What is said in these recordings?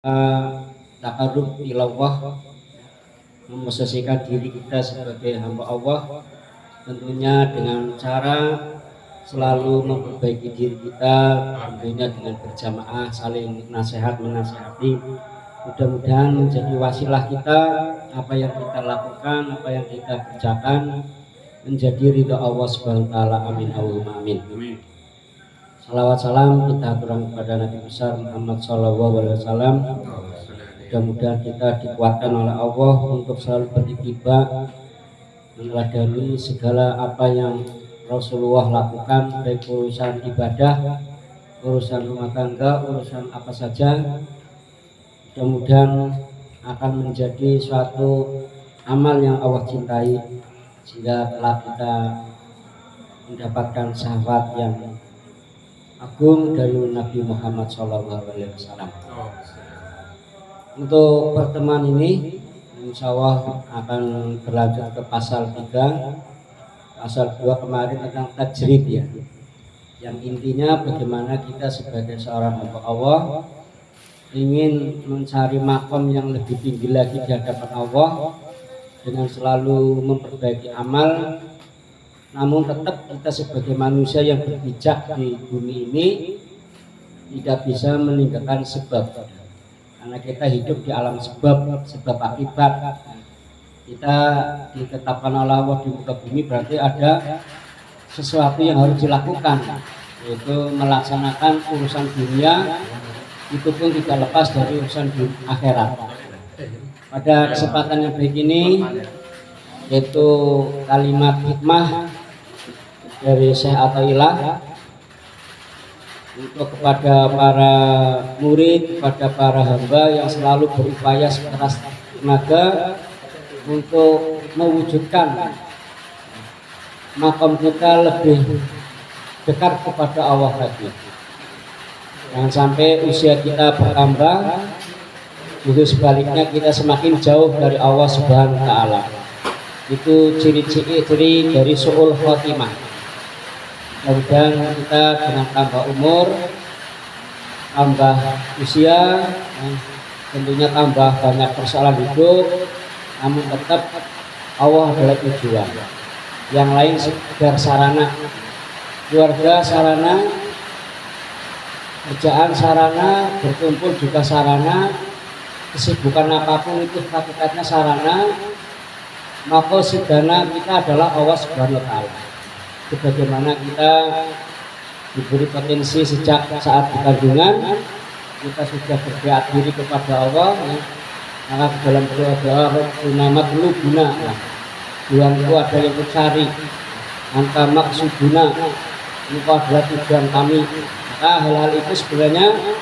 Takarub ilallah, memposisikan diri kita sebagai hamba Allah, tentunya dengan cara selalu memperbaiki diri kita, tentunya dengan berjamaah saling nasihat menasihati. Mudah-mudahan menjadi wasilah kita, apa yang kita lakukan, apa yang kita kerjakan menjadi ridha Allah Subhanahu wa taala. Amin Allahumma amin. Salawat salam kita aturkan kepada Nabi besar Muhammad sallallahu alaihi wasallam. Mudah-mudahan kita dikuatkan oleh Allah untuk selalu beriktibar meneladani segala apa yang Rasulullah lakukan, baik urusan ibadah, urusan rumah tangga, urusan apa saja. Mudah-mudahan akan menjadi suatu amal yang Allah cintai, sehingga telah kita mendapatkan syafaat yang agung dari Nabi Muhammad SAW. Untuk pertemuan ini insya Allah akan berlanjut ke pasal 3. Pasal 2 kemarin tentang tajrid ya, yang intinya bagaimana kita sebagai seorang hamba Allah ingin mencari makom yang lebih tinggi lagi di hadapan Allah dengan selalu memperbaiki amal. Namun tetap kita sebagai manusia yang berpijak di bumi ini tidak bisa meninggalkan sebab, karena kita hidup di alam sebab akibat. Kita ditetapkan oleh Allah di muka bumi, berarti ada sesuatu yang harus dilakukan, yaitu melaksanakan urusan dunia, itu pun tidak lepas dari urusan di akhirat. Pada kesempatan yang baik ini, yaitu kalimat hikmah dari Syekh Athaillah untuk kepada para murid, kepada para hamba yang selalu berupaya sekeras tenaga untuk mewujudkan makom kita lebih dekat kepada Allah lagi. Jangan sampai usia kita bertambah, justru sebaliknya kita semakin jauh dari Allah Subhanahu wa taala. Itu ciri-ciri dari su'ul khotimah. Kemudian kita dengan tambah umur, tambah usia, tentunya tambah banyak persoalan hidup, namun tetap Allah adalah tujuan. Yang lain sekedar sarana, keluarga sarana, kerjaan sarana, berkumpul juga sarana, kesibukan apapun itu hakikatnya sarana. Maka sidana kita adalah Allah Subhanahu wa taala. Bagaimana kita diberi potensi sejak saat di kandungan, kita sudah berdoa diri kepada Allah, maka dalam doa nama dulu guna, Tuhanku ada yang mencari, anta maksuduna, engkau adalah tujuan kami. Maka hal-hal itu sebenarnya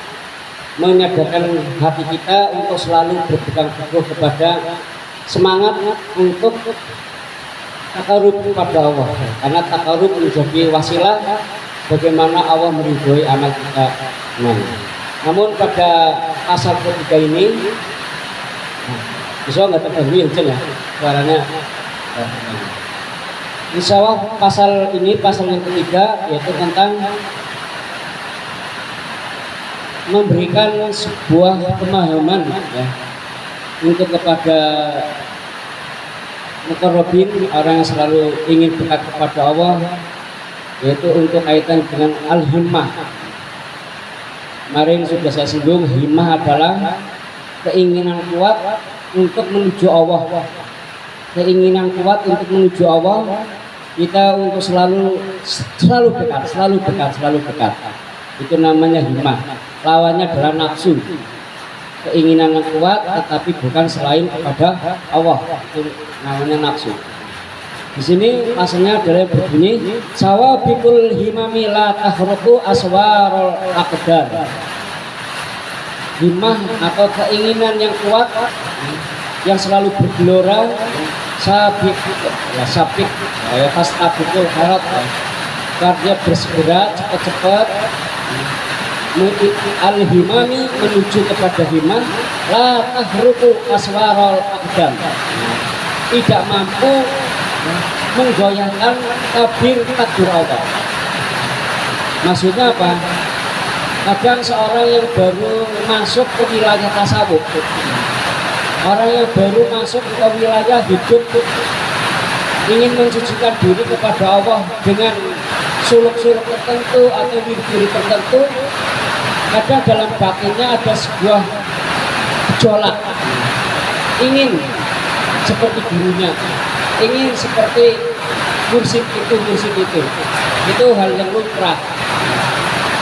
menyadarkan hati kita untuk selalu berpegang teguh kepada semangat untuk takarub kepada Allah, karena takarub menjadi wasilah bagaimana Allah meridhoi amal kita. Namun pada pasal ketiga ini, bisa nggak terdengar ya suaranya? Insya Allah pasal ini, pasal yang ketiga, yaitu tentang memberikan sebuah pemahaman ya, untuk kepada muqarrabin, orang yang selalu ingin dekat kepada Allah, yaitu untuk kaitan dengan al-himmah. Kemarin sudah saya singgung, himmah adalah keinginan kuat untuk menuju Allah. Keinginan kuat untuk menuju Allah, kita untuk selalu dekat. Itu namanya himmah. Lawannya adalah nafsu. Keinginan yang kuat tetapi bukan selain kepada Allah, itu namanya nafsu. Di sini maksudnya adalah berbunyi sawabikul himami la tahruqu aswarul aqdar. Himmah atau keinginan yang kuat yang selalu bergelora, sabik ya fastabikul khairat, artinya bersegera cepat-cepat al-himami, menuju kepada himmah, la tahruqu aswarul aqdam, tidak mampu menggoyangkan tabir takdir Allah. Maksudnya apa? Kadang seorang yang baru masuk ke wilayah tasawuf, orang yang baru masuk ke wilayah hidup, ingin mensucikan diri kepada Allah dengan suluk-suluk tertentu atau diri tertentu, kadang dalam batinnya ada sebuah gejolak, ingin seperti gurunya, ingin seperti mursyid itu hal yang lumrah.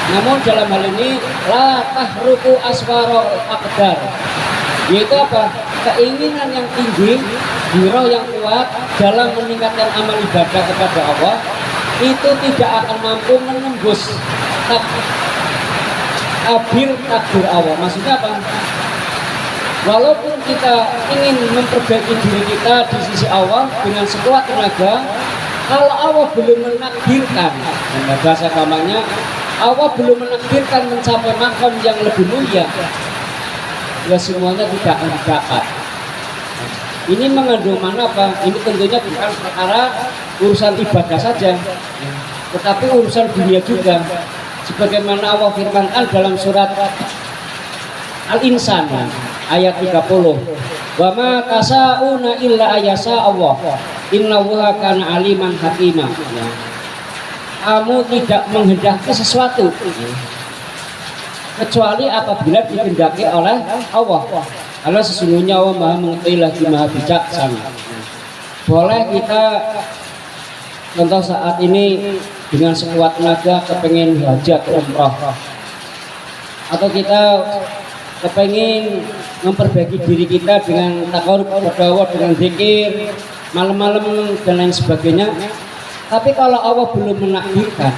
Namun dalam hal ini la tahruku aswarul aqdar, yaitu apa? Keinginan yang tinggi, giroh yang kuat dalam meningkatkan amal ibadah kepada Allah itu tidak akan mampu menembus takdir Allah. Maksudnya apa? Walaupun kita ingin memperbaiki diri kita di sisi Allah dengan sekuat tenaga, kalau Allah belum menakdirkan, bahasa gampangnya, Allah belum menakdirkan mencapai makam yang lebih mulia, ya semuanya tidak akan didapat. Ini mengandung mana apa? Ini tentunya bukan perkara urusan ibadah saja, tetapi urusan dunia juga. Sebagaimana Allah firmankan dalam surat Al-Insan ayat 30, wa ma tasa'una illa ayasa Allah innallaha kana aliman hakima. Kamu tidak menghendaki sesuatu kecuali apabila dikehendaki oleh Allah, karena sesungguhnya Allah Maha mengetahui lagi Maha bijaksana. Boleh kita contoh saat ini dengan sekuat tenaga kepengen hajat umroh, atau kita kepengen memperbaiki diri kita dengan takarub kepada Allah, dengan zikir malam-malam dan lain sebagainya. Tapi kalau Allah belum menakdirkan,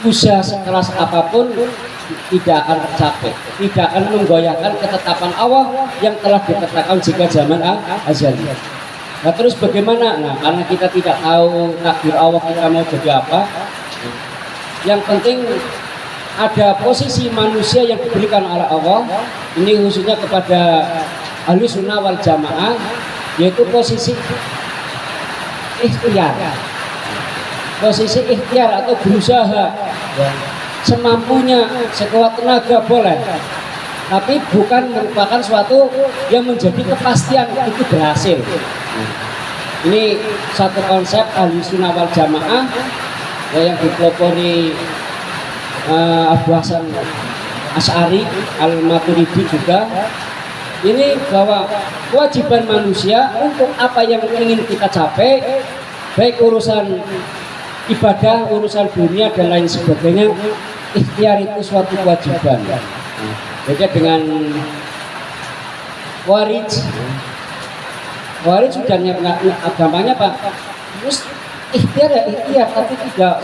usaha sekeras apapun tidak akan tercapai, tidak akan menggoyahkan ketetapan Allah yang telah ditetapkan sejak zaman azali. Nah terus bagaimana? Nah karena kita tidak tahu takdir Allah kita mau jadi apa, yang penting ada posisi manusia yang diberikan oleh Allah, ini khususnya kepada ahli sunnah wal jamaah, yaitu posisi ikhtiar, posisi ikhtiar atau berusaha semampunya, sekuat tenaga boleh, tapi bukan merupakan suatu yang menjadi kepastian itu berhasil. Ini satu konsep ahli sunnah wal jamaah yang dipelopori Abu Hasan Asy'ari Al-Maturidi juga. Ini bahwa kewajiban manusia untuk apa yang ingin kita capai, baik urusan ibadah, urusan dunia dan lain sebagainya, ikhtiar itu suatu kewajiban. Beda dengan Khawarij sudah agamanya Pak, terus ikhtiar ya ikhtiar, tapi tidak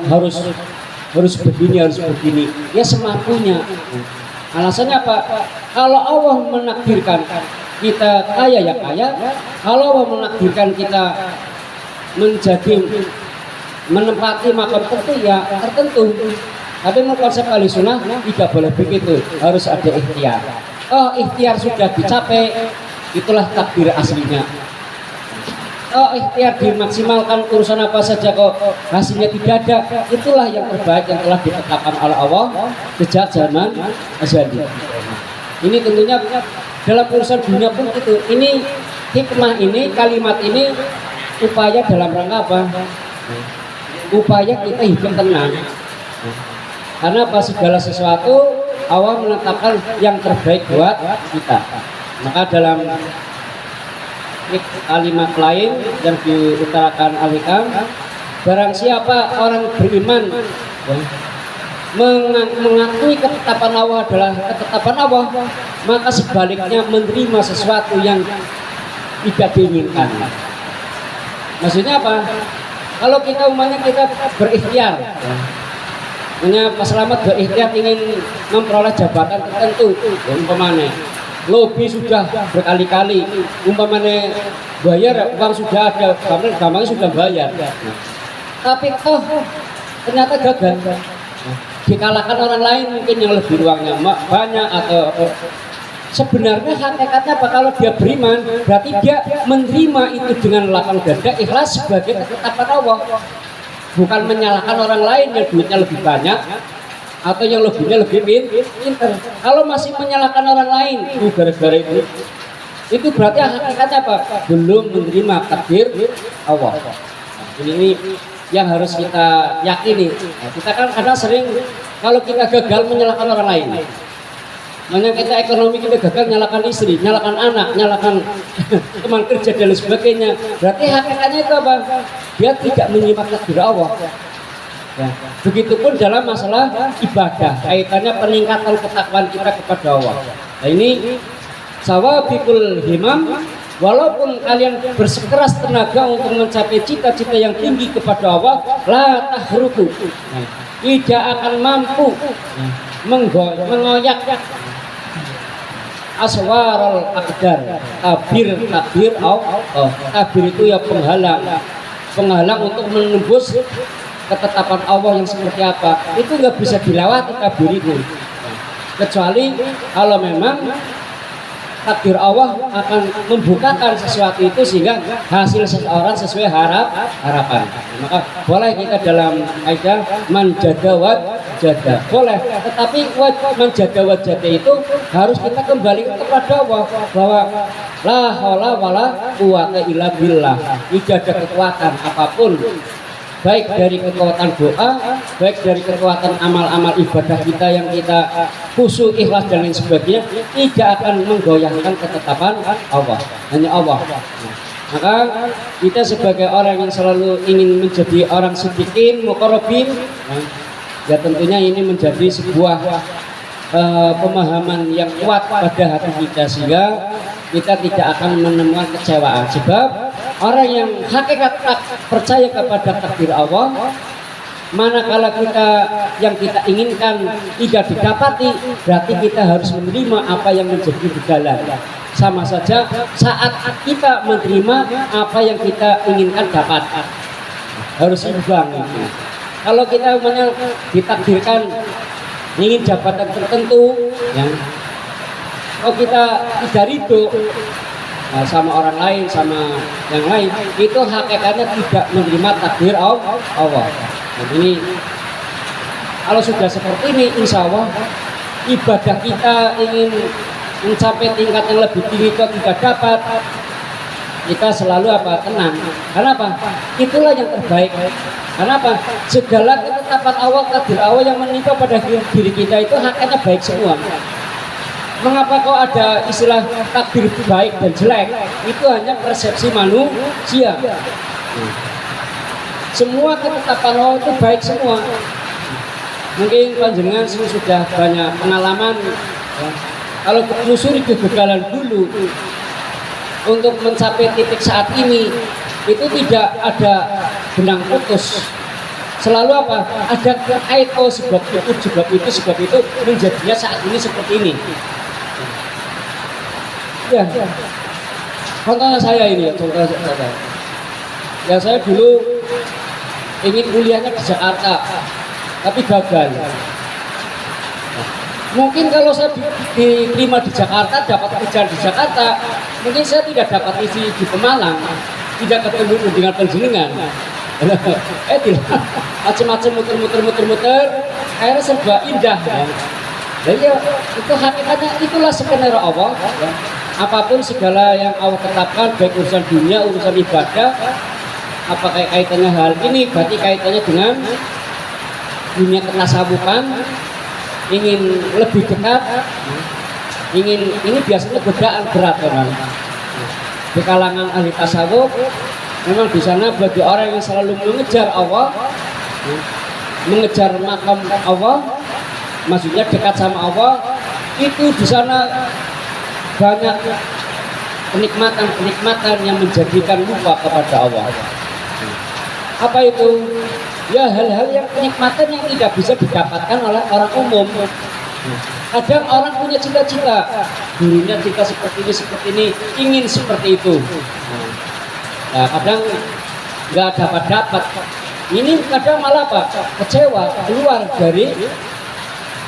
harus begini, ya semampunya. Alasannya apa? Kalau Allah menakdirkan kita kaya ya kaya, kalau Allah menakdirkan kita menempati makam tertentu ya tertentu. Tapi menurut konsep ahli sunnah tidak boleh begitu, harus ada ikhtiar. Oh ikhtiar sudah dicapai, itulah takdir aslinya. Oh ikhtiar dimaksimalkan urusan apa saja kok hasilnya tidak ada, itulah yang terbaik yang telah ditetapkan oleh Allah sejak zaman azali. Ini tentunya dalam urusan dunia pun itu. Ini hikmah ini, kalimat ini upaya dalam rangka apa? Upaya kita hidup tenang. Karena apa? Segala sesuatu Allah menetapkan yang terbaik buat kita. Maka dalam kalimat lain yang diutarakan Al-Hikam, barang siapa orang beriman mengakui ketetapan Allah adalah ketetapan Allah, maka sebaliknya menerima sesuatu yang tidak diinginkan. Maksudnya apa? Kalau kita umpamanya kita berikhtiar, Pak Slamet berikhtiar ingin memperoleh jabatan tertentu, umpamanya lobby sudah berkali-kali, umpamanya bayar uang sudah ada, gampangnya sudah bayar, tapi ternyata gagal, dikalahkan orang lain mungkin yang lebih uangnya banyak, atau sebenarnya hakikatnya apa? Kalau dia beriman berarti dia menerima itu dengan lapang dada, ikhlas sebagai ketetapan Allah, bukan menyalahkan orang lain yang duitnya lebih banyak atau yang lebihnya lebih pintar. Kalau masih menyalahkan orang lain, gara-gara itu berarti hakikatnya apa? Belum menerima takdir Allah. Ini yang harus kita yakini. Nah, kita kan kadang sering kalau kita gagal menyalahkan orang lain. Makanya kita ekonomi kita gagal, nyalakan istri, nyalakan anak, nyalakan teman kerja dan lain sebagainya. Berarti hakikatnya itu apa? Dia tidak menerima takdir Allah. Ya. Begitupun dalam masalah ibadah, kaitannya peningkatan ketakwaan kita kepada Allah. Nah ini sawabikul himam, walaupun kalian bersekeras tenaga untuk mencapai cita-cita yang tinggi kepada Allah, la tahruku, tidak akan mampu mengoyak aswarul akdar, tabir tabir itu ya penghalang untuk menembus ketetapan Allah yang seperti apa, itu nggak bisa dilewati tabir itu, kecuali kalau memang takdir Allah akan membukakan sesuatu itu sehingga hasil seseorang sesuai harapan. Maka boleh kita dalam kaidah manjada wajada, boleh, tetapi manjada wajada itu harus kita kembali kepada Allah, bahwa la haula wala quwata illa billah. Tidak ada kekuatan apapun, baik dari kekuatan doa, baik dari kekuatan amal-amal ibadah kita yang kita khusyuk, ikhlas dan lain sebagainya, tidak akan menggoyahkan ketetapan Allah, hanya Allah. Maka kita sebagai orang yang selalu ingin menjadi orang sidikin, muqarrabin, ya tentunya ini menjadi sebuah pemahaman yang kuat pada hati kita, sehingga kita tidak akan menemukan kecewaan. Sebab orang yang hakikat percaya kepada takdir Allah, manakala yang kita inginkan tidak didapati, berarti kita harus menerima apa yang menjadi begalan. Sama saja saat kita menerima apa yang kita inginkan dapat, harus imbang. Kalau kita ditakdirkan ingin jabatan tertentu, ya, kalau kita tidak ridho sama orang lain, sama yang lain, itu hakikatnya tidak menerima takdir Allah. Dan ini kalau sudah seperti ini, insya Allah ibadah kita ingin mencapai tingkat yang lebih tinggi kok tidak dapat, kita selalu tenang. Kenapa? Itulah yang terbaik. Kenapa? Segala ketetapan Allah, takdir Allah yang menimpa pada diri kita itu hakikatnya baik semua. Mengapa kok ada istilah takdir baik dan jelek? Itu hanya persepsi manusia. Semua ketetapan Allah itu baik semua. Mungkin panjenengan sudah banyak pengalaman, ya. Kalau menyusuri kegagalan dulu untuk mencapai titik saat ini, itu tidak ada benang putus. Selalu ada kait, oh sebab itu menjadinya saat ini seperti ini. Ya, contohnya saya ini, ya saya dulu ingin kuliahnya di Jakarta, tapi gagal. Mungkin kalau saya diterima di Jakarta, dapat kerjaan di Jakarta, mungkin saya tidak dapat isi di Pemalang, tidak ketemu dengan panjenengan. Tidak, macam-macam muter, akhirnya serba indah. Jadi ya, itu hakikatnya itulah skenario Allah. Ya. Apapun segala yang Allah tetapkan, baik urusan dunia, urusan ibadah, apakah kaitannya hal ini, berarti kaitannya dengan dunia ketasawufan, ingin lebih dekat, ini biasanya godaan berat kan. Di kalangan ahli tasawuf, memang di sana bagi orang yang selalu mengejar Allah, mengejar makam Allah, maksudnya dekat sama Allah, itu di sana banyak kenikmatan yang menjadikan lupa kepada Allah. Apa itu? Ya hal-hal yang kenikmatan yang tidak bisa didapatkan oleh orang umum. Kadang orang punya cita-cita, dulunya cita seperti ini, ingin seperti itu. Nah, kadang nggak dapat. Ini kadang malah kecewa, keluar dari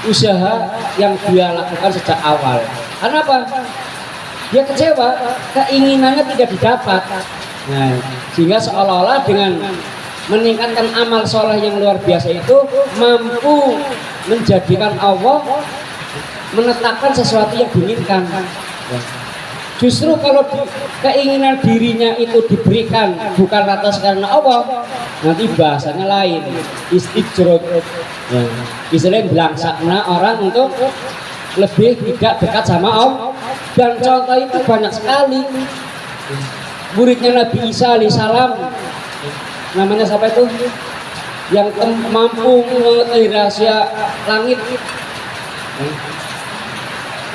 usaha yang dia lakukan sejak awal. Kenapa? Dia kecewa, keinginannya tidak didapat. Nah, sehingga seolah-olah dengan meningkatkan amal soleh yang luar biasa itu mampu menjadikan Allah menetapkan sesuatu yang diinginkan. Justru kalau keinginan dirinya itu diberikan bukan atas karena Allah, nanti bahasanya lain, istijrod. Istilahnya belangsakna orang untuk lebih tidak dekat sama Allah. Dan contoh itu banyak sekali. Muridnya Nabi Isa alaihissalam, namanya siapa itu? Yang mampu mengetahui rahasia langit.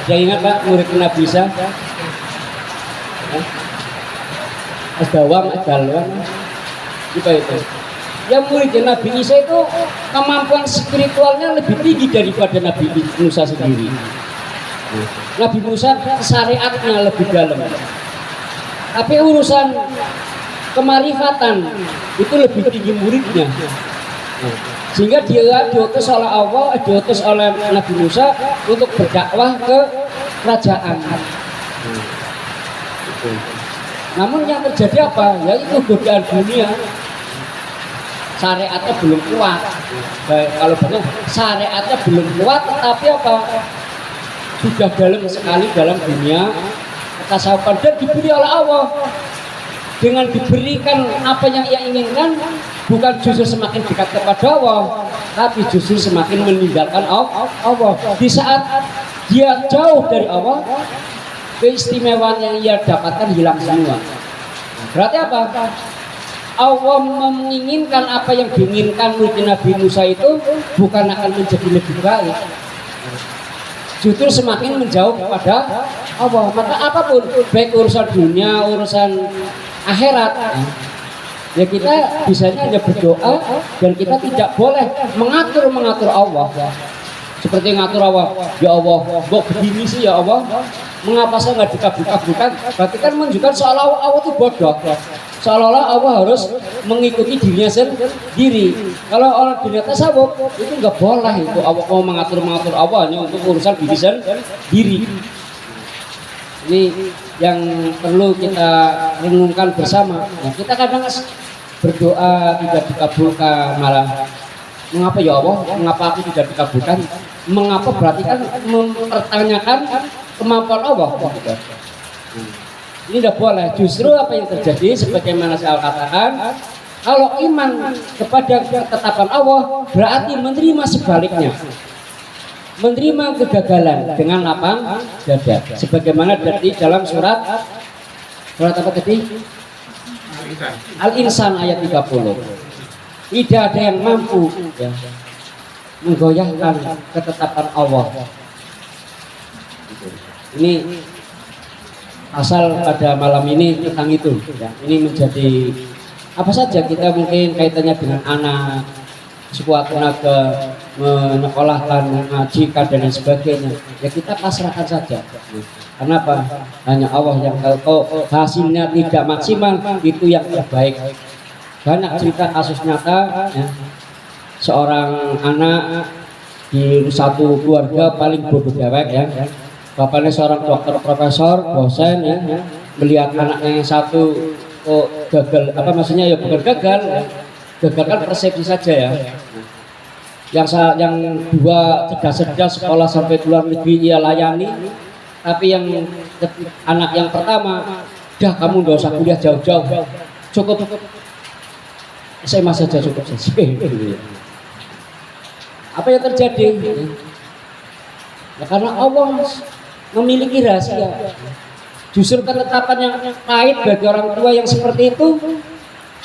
Ada ingat Pak murid Nabi Isa? Asdawang, Asdalwan, itu. Yang murid Nabi Isa itu kemampuan spiritualnya lebih tinggi daripada Nabi Musa sendiri. Nabi Musa syariatnya lebih dalam, tapi urusan kemarifatan itu lebih tinggi muridnya. Sehingga dia diutus oleh Allah, diutus oleh Nabi Musa untuk berdakwah ke kerajaan. Namun yang terjadi apa? Yaitu godaan dunia. Syariatnya belum kuat. Kalau benar syariatnya belum kuat, tetapi apa? Sudah dalam sekali dalam dunia tasawufan dan diberi oleh Allah. Dengan diberikan apa yang ia inginkan, bukan justru semakin dekat kepada Allah, tapi justru semakin meninggalkan Allah. Di saat dia jauh dari Allah, keistimewaan yang ia dapatkan hilang semua. Berarti apa? Allah menginginkan apa yang diinginkan Nabi Musa itu bukan akan menjadi lebih baik, justru semakin menjauh kepada Allah. Maka apapun, baik urusan dunia, urusan akhirat, ya kita bisanya hanya berdoa dan kita tidak boleh mengatur Allah. Seperti ngatur Allah, ya Allah, kok begini sih ya Allah, mengapa saya nggak dikabulkan? Berarti kan menunjukkan seolah-olah Allah itu bodoh, seolah-olah Allah harus mengikuti dirinya sendiri. Kalau orang dunia tasawuf itu nggak boleh, itu Allah mau mengatur Allah hanya untuk urusan diri sendiri. Ini yang perlu kita renungkan bersama. Nah, kita kadang berdoa tidak dikabulkan, malah mengapa ya Allah, mengapa aku tidak dikabulkan? Mengapa berarti kan mempertanyakan kemampuan Allah. Ini tidak boleh. Justru apa yang terjadi sebagaimana saya katakan, kalau iman kepada ketetapan Allah berarti menerima sebaliknya, menerima kegagalan dengan lapang dada, sebagaimana di dalam surat apa tadi? Al-Insan ayat 30. Tidak ada yang mampu ya, menggoyahkan ketetapan Allah. Ini asal pada malam ini tentang itu ya. Ini menjadi apa saja, kita mungkin kaitannya dengan anak, sekuat tenaga, menyekolahkan, mengajikan dan lain sebagainya, ya kita pasrahkan saja. Kenapa? Hanya Allah yang tahu. Hasilnya tidak maksimal, itu yang terbaik. Banyak cerita kasus nyata ya. Seorang anak di satu keluarga paling bodoh dewek ya. Bapaknya seorang dokter, profesor, dosen ya. Melihat anaknya yang satu kok gagal, apa maksudnya ya bukan gagal ya. Gagal kan persepsi saja ya. Yang dua cerdas-cerdas sekolah sampai luar negeri ia layani, tapi yang anak yang pertama, dah kamu nggak usah kuliah jauh-jauh, cukup SMA saja cukup saja. Apa yang terjadi? Ya, karena Allah memiliki rahasia. Justru ketetapan yang pahit bagi orang tua yang seperti itu,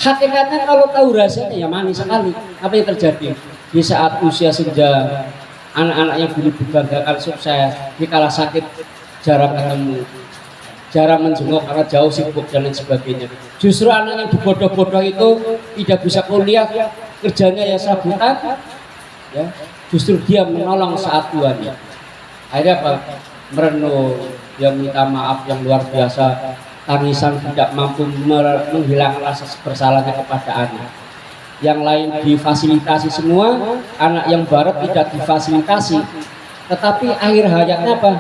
hakikatnya kalau tahu rahasianya ya manis sekali. Apa yang terjadi? Di saat usia senja, anak-anak yang dulu dibanggakan sukses, dikala sakit jarang ketemu, jarang menjenguk karena jauh sibuk dan lain sebagainya. Justru anak yang dibodoh-bodoh itu tidak bisa kuliah, kerjanya ya serabutan, ya. Justru dia menolong saat tuanya. Akhirnya apa? Merenung, dia minta maaf yang luar biasa, tangisan tidak mampu menghilangkan rasa bersalahnya kepada anak. Yang lain difasilitasi semua, anak yang barat tidak difasilitasi. Tetapi akhir hayatnya apa?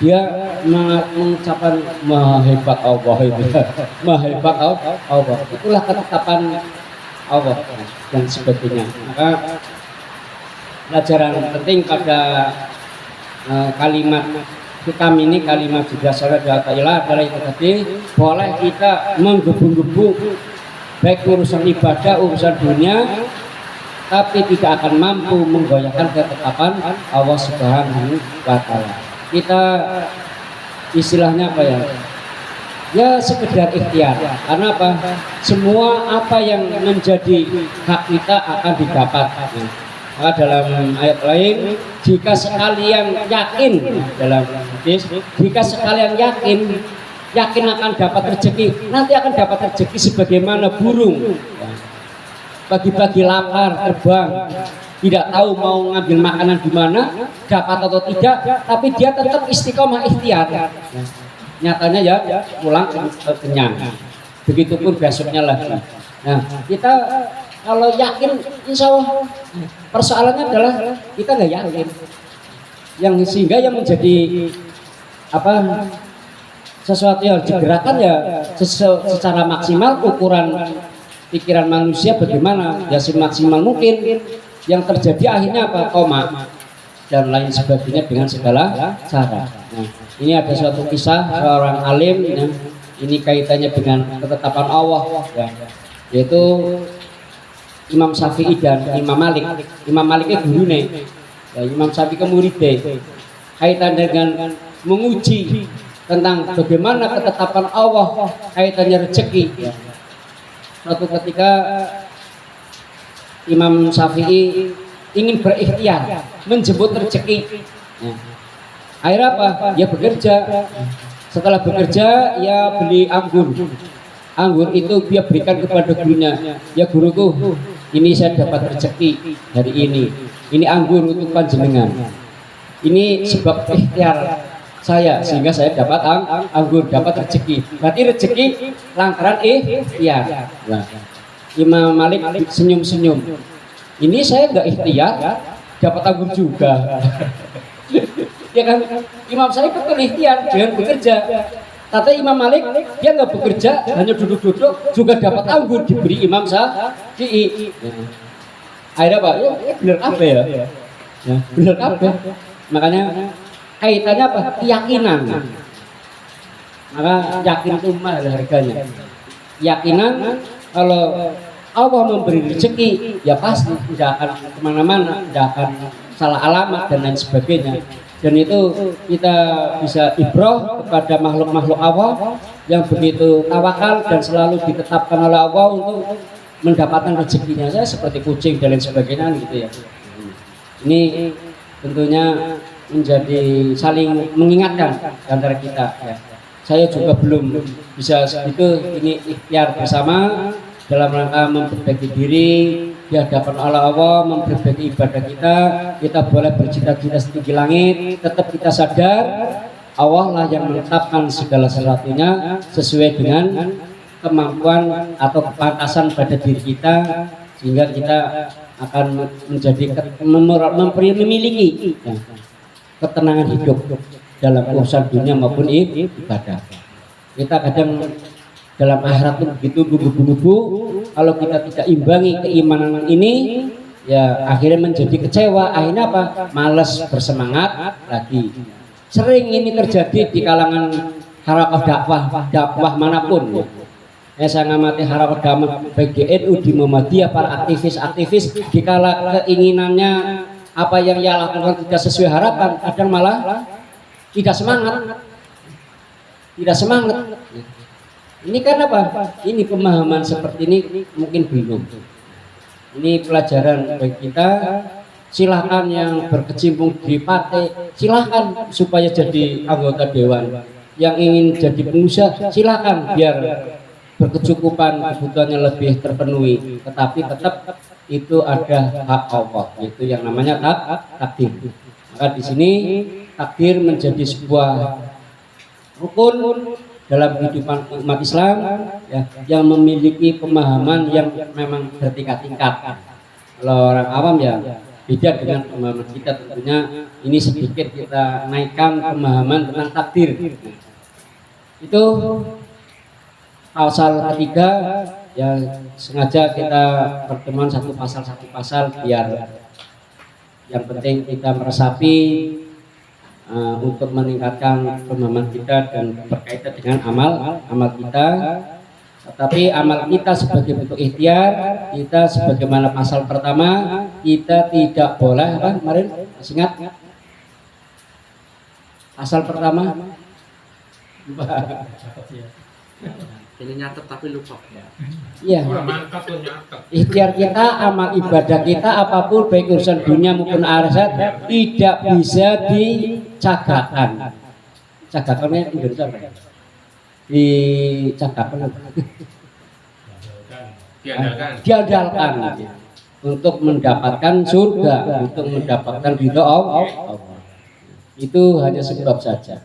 Dia mengucapkan maha hebat Allah itu, maha hebat Allah. Itulah ketetapan Allah dan sebagainya. Maka pelajaran penting pada kalimat hitam ini, kalimat juga syahadat ilah adalah itu tadi, boleh kita menggebu-gebu baik urusan ibadah, urusan dunia, tapi tidak akan mampu menggoyahkan ketetapan Allah Subhanahu wa Ta'ala. Kita istilahnya apa ya? Ya sekedar ikhtiar. Karena apa? Semua apa yang menjadi hak kita akan didapat. Maka dalam ayat lain, jika sekalian yakin, dalam hadis, jika sekalian yakin akan dapat rezeki, nanti akan dapat rezeki sebagaimana burung. Pagi-pagi lapar, terbang, tidak tahu mau ngambil makanan di mana, dapat atau tidak, tapi dia tetap istiqomah ikhtiar. Nyatanya ya pulang kenyang. Begitupun besoknya lagi. Nah, kita kalau yakin, insya Allah persoalannya adalah kita nggak yakin. Yang sehingga yang menjadi apa sesuatu yang digerakkan ya secara maksimal, ukuran pikiran manusia bagaimana ya semaksimal mungkin. Yang terjadi akhirnya apa? Koma dan lain sebagainya dengan segala cara. Nah, ini ada suatu kisah seorang alim ya, ini kaitannya dengan ketetapan Allah ya, yaitu Imam Syafi'i dan Imam Malik. Imam Maliknya gurune ya, Imam Syafi'i ke muridnya, kaitan dengan menguji tentang bagaimana ketetapan Allah kaitannya rezeki ya. Suatu ketika Imam Syafi'i ingin berikhtiar menjemput rezeki. Akhirnya apa? Ya bekerja. Setelah bekerja, ya beli anggur. Anggur itu dia berikan kepada gurunya. Ya guruku, ini saya dapat rezeki hari ini. Ini anggur untuk panjenengan. Ini sebab ikhtiar saya sehingga saya dapat anggur, dapat rezeki. Berarti rezeki lantaran ikhtiar. Nah, Imam Malik senyum-senyum. Ini saya nggak ikhtiar, dapat anggur juga. Ya kan, Imam saya betul ikhtiar dengan bekerja. Tapi Imam Malik dia nggak bekerja, hanya duduk-duduk juga dapat anggur diberi Imam Syafi'i. Akhirnya Pak, ya bener apa ya? Ya bener apa? Makanya kaitannya apa? Keyakinan. Maka yakin itu mahal harganya. Keyakinan kalau Allah memberi rezeki ya pasti tidak akan kemana-mana, tidak akan salah alamat dan lain sebagainya. Dan itu kita bisa ibroh kepada makhluk-makhluk Allah yang begitu tawakal dan selalu ditetapkan oleh Allah untuk mendapatkan rezekinya, saya seperti kucing dan lain sebagainya gitu ya. Ini tentunya menjadi saling mengingatkan antara kita ya. Saya juga belum bisa segitu, ini ikhtiar bersama dalam rangka memperbaiki diri di hadapan Allah, memperbaiki ibadah kita. Kita boleh bercita-cita setinggi langit, tetap kita sadar Allah lah yang menetapkan segala sesuatunya sesuai dengan kemampuan atau kepantasan pada diri kita, sehingga kita akan menjadi memiliki ya, ketenangan hidup dalam urusan dunia maupun ibadah. Kita kadang dalam akhirat itu begitu gugup-gugup, kalau kita tidak imbangi keimanan ini ya akhirnya menjadi kecewa, akhirnya apa? Malas bersemangat lagi. Sering ini terjadi di kalangan harakah dakwah manapun ya. Saya ngamati harakah dakwah baik di NU, di Muhammadiyah, para aktivis dikala keinginannya apa yang ia lakukan tidak sesuai harapan, kadang malah tidak semangat. Ini karena apa? Ini pemahaman seperti ini mungkin belum. Ini pelajaran bagi kita. Silahkan yang berkecimpung di partai, silahkan supaya jadi anggota dewan. Yang ingin jadi pengusaha, silahkan biar berkecukupan, kebutuhannya lebih terpenuhi. Tetapi tetap itu ada hak Allah, itu yang namanya takdir. Maka di sini takdir menjadi sebuah rukun dalam kehidupan umat Islam ya, yang memiliki pemahaman yang memang bertingkat-tingkat. Kalau orang awam ya beda dengan pemahaman kita, tentunya ini sedikit kita naikkan pemahaman tentang takdir. Itu pasal ketiga ya, sengaja kita pertemuan satu pasal biar Yang penting kita meresapi untuk meningkatkan pemahaman kita dan berkaitan dengan amal kita. Tetapi amal kita sebagai bentuk ikhtiar, kita sebagaimana pasal pertama, kita tidak boleh apa kemarin ingat pasal pertama ini nyatet tapi lupa ya. Iya. Ikhtiar kita, amal ibadah kita apapun baik urusan dunia maupun akhirat tidak bisa dicagakan. Cagakannya Indonesia apa? Dicagakan apa? Diandalkan untuk mendapatkan surga, untuk mendapatkan ridho Allah. Itu hanya sebab saja.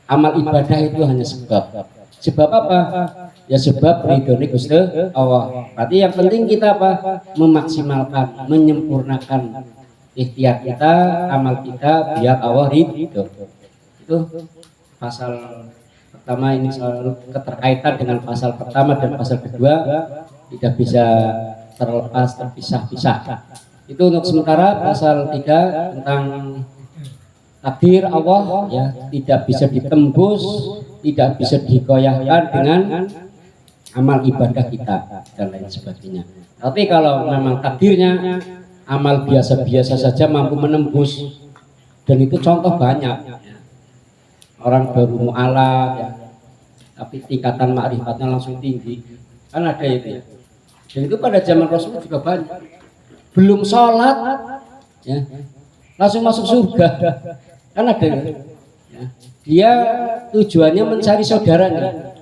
Amal ibadah itu hanya sebab. Sebab apa? Ya sebab ridhone Gusti Allah. Berarti yang penting kita apa? Memaksimalkan, menyempurnakan ikhtiar kita, amal kita biar Allah ridho. Itu pasal pertama, ini selalu keterkaitan dengan pasal pertama dan pasal kedua tidak bisa terlepas, terpisah-pisah. Itu untuk sementara. Pasal 3 tentang takdir Allah ya tidak bisa ditembus, tidak bisa dikoyahkan dengan amal ibadah kita dan lain sebagainya. Tapi kalau memang takdirnya amal biasa-biasa saja mampu menembus, dan itu contoh banyak. Orang baru mu'alaf ya, tapi tingkatan ma'rifatnya langsung tinggi, kan ada itu ya. Dan itu pada zaman Rasul juga banyak. Belum sholat ya, langsung masuk surga, kan ada ya. Dia tujuannya mencari saudaranya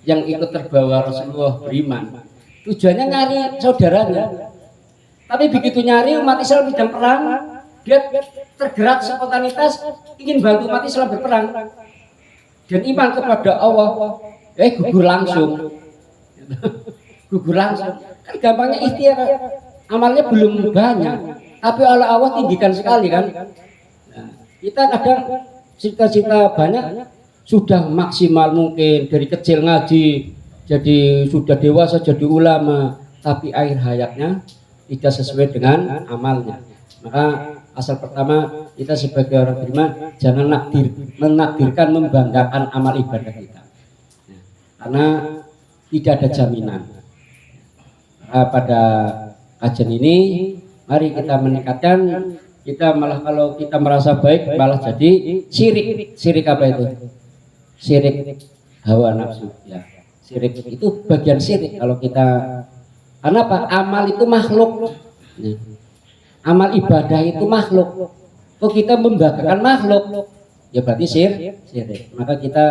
yang ikut terbawa Rasulullah beriman. Tujuannya nyari saudaranya. Tapi begitu nyari umat Islam sedang perang, dia tergerak spontanitas ingin bantu umat Islam berperang. Dan iman kepada Allah, gugur langsung. Gugur langsung. Kan gampangnya ikhtiar, amalnya belum banyak, tapi oleh Allah tinggikan sekali kan. Nah, kita kadang cita-cita banyak, sudah maksimal mungkin dari kecil ngaji, jadi sudah dewasa jadi ulama, tapi akhir hayatnya tidak sesuai dengan amalnya. Maka asal pertama kita sebagai orang beriman jangan menakdirkan, membanggakan amal ibadah kita, karena tidak ada jaminan. Pada kajian ini mari kita meningkatkan. Kita malah kalau kita merasa baik malah jadi syirik. Syirik apa itu? Syirik hawa nafsu ya. Syirik itu bagian syirik kalau kita, karena apa? Amal itu makhluk ya. Amal ibadah itu makhluk. Kok kita membanggakan makhluk, ya berarti syirik. Maka kita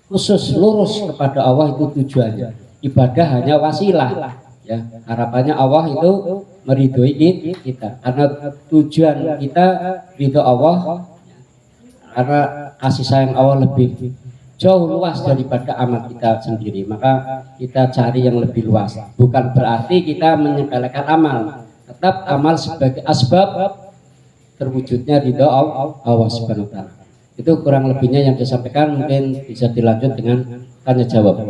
khusus lurus kepada Allah, itu tujuannya. Ibadah hanya wasilah ya. Harapannya Allah itu meridhoi kita, karena tujuan kita ridho Allah, karena kasih sayang Allah lebih jauh luas daripada amal kita sendiri. Maka kita cari yang lebih luas, bukan berarti kita menyepelekan amal, tetap amal sebagai asbab terwujudnya ridho Allah Subhanahu wa taala. Itu kurang lebihnya yang saya sampaikan. Mungkin bisa dilanjut dengan tanya jawab.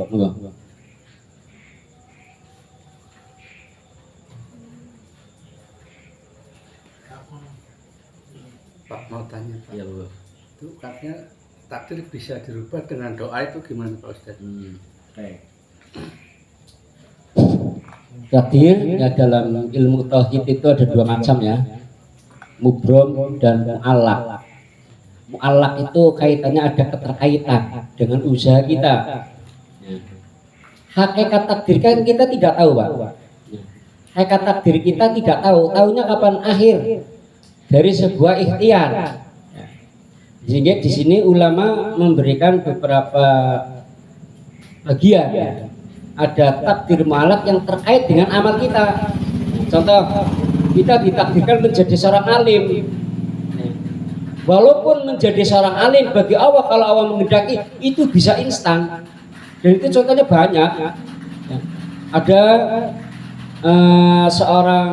Pak mau tanya Pak. Ya, itu katanya takdir bisa dirubah dengan doa, itu gimana Pak Ustadz? Takdir ya, dalam ilmu tauhid itu ada dua macam ya, mubrom dan mu'allaq. Mu'allaq itu kaitannya ada keterkaitan dengan usaha kita. Hakikat takdir kan kita tidak tahu Pak. Hakikat takdir kita tidak tahu, tahunya kapan akhir dari sebuah ikhtiar. Sehingga di sini ulama memberikan beberapa bagian ya. Ada takdir mu'allaq yang terkait dengan amal kita. Contoh, kita ditakdirkan menjadi seorang alim. Walaupun menjadi seorang alim bagi Allah, kalau Allah menghendaki itu bisa instan. Dan itu contohnya banyak. Ada seorang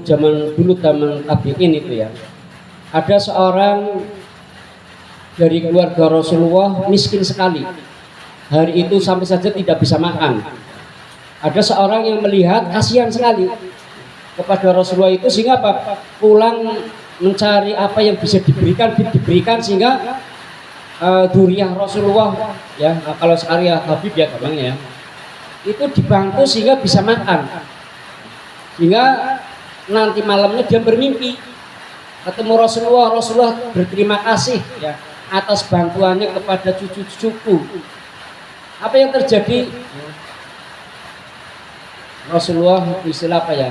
zaman dulu, zaman tabi'in itu ya, ada seorang dari keluarga Rasulullah miskin sekali. Hari itu sampai saja tidak bisa makan. Ada seorang yang melihat kasihan sekali, kepada Rasulullah itu sehingga apa? Pulang mencari apa yang bisa diberikan sehingga duriah Rasulullah ya, kalau sekarang Habib ya gampangnya ya, itu dibantu sehingga bisa makan, sehingga nanti malamnya dia bermimpi ketemu Rasulullah berterima kasih ya atas bantuannya kepada cucu-cucuku. Apa yang terjadi? Rasulullah istilah apa ya?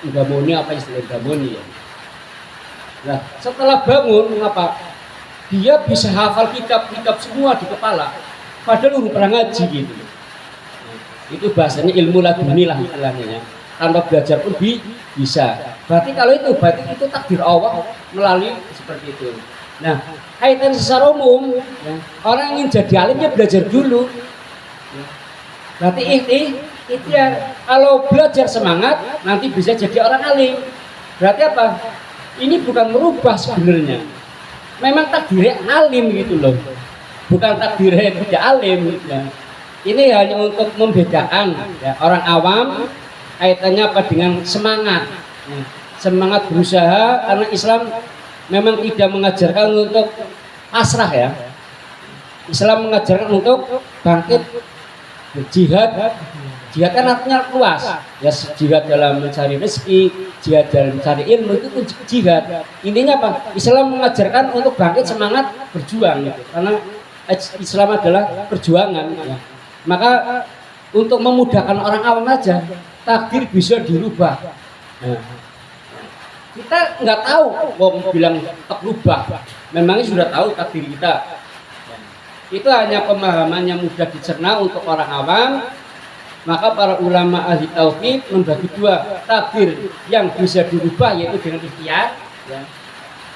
Gamoni, apa istilah gamoni ya? Nah, setelah bangun apa? Dia bisa hafal kitab semua di kepala. Padahal udah pernah ngaji gitu. Itu bahasanya ilmu laduni lah istilahnya ya. Tanpa belajar pun bisa. Berarti itu takdir Allah melalui seperti itu. Nah, kaitan secara umum, ya, orang yang ingin jadi alim dia belajar dulu. Ya. Berarti ikhtiar. Kalau belajar semangat, nanti bisa jadi orang alim. Berarti apa? Ini bukan merubah sebenarnya. Memang takdirnya alim gitu loh. Bukan takdirnya tidak alim. Ya. Ini hanya untuk membedakan ya, orang awam kaitannya apa dengan semangat. Ya. Semangat berusaha, karena Islam memang tidak mengajarkan untuk pasrah ya. Islam mengajarkan untuk bangkit, jihad. Jihad kan artinya luas. Ya, jihad dalam mencari rezeki, jihad dalam mencari ilmu, itu jihad. Intinya apa? Islam mengajarkan untuk bangkit, semangat berjuang gitu. Karena Islam adalah perjuangan ya. Maka untuk memudahkan orang awam aja, takdir bisa dirubah. Nah, kita nggak tahu, mau bilang tak rubah. Memangnya sudah tahu takdir kita. Itu hanya pemahaman yang mudah dicerna untuk orang awam. Maka para ulama ahli tauhid membagi dua, takdir yang bisa dirubah yaitu dengan ikhtiar. Ya.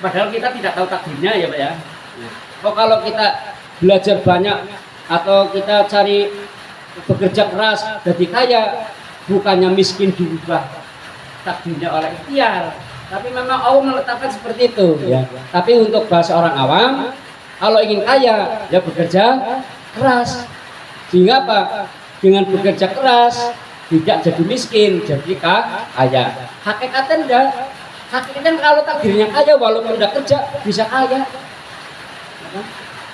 Padahal kita tidak tahu takdirnya ya Pak ya. Kalau kita belajar banyak atau kita cari bekerja keras jadi kaya, bukannya miskin dirubah takdirnya oleh ikhtiar, tapi memang Allah meletakkan seperti itu ya. Tapi untuk bahasa orang awam, kalau ingin kaya ya bekerja keras, sehingga apa? Dengan bekerja keras tidak jadi miskin, jadi kaya. Hakikatnya enggak. Hakikatnya kalau takdirnya kaya walaupun tidak kerja bisa kaya.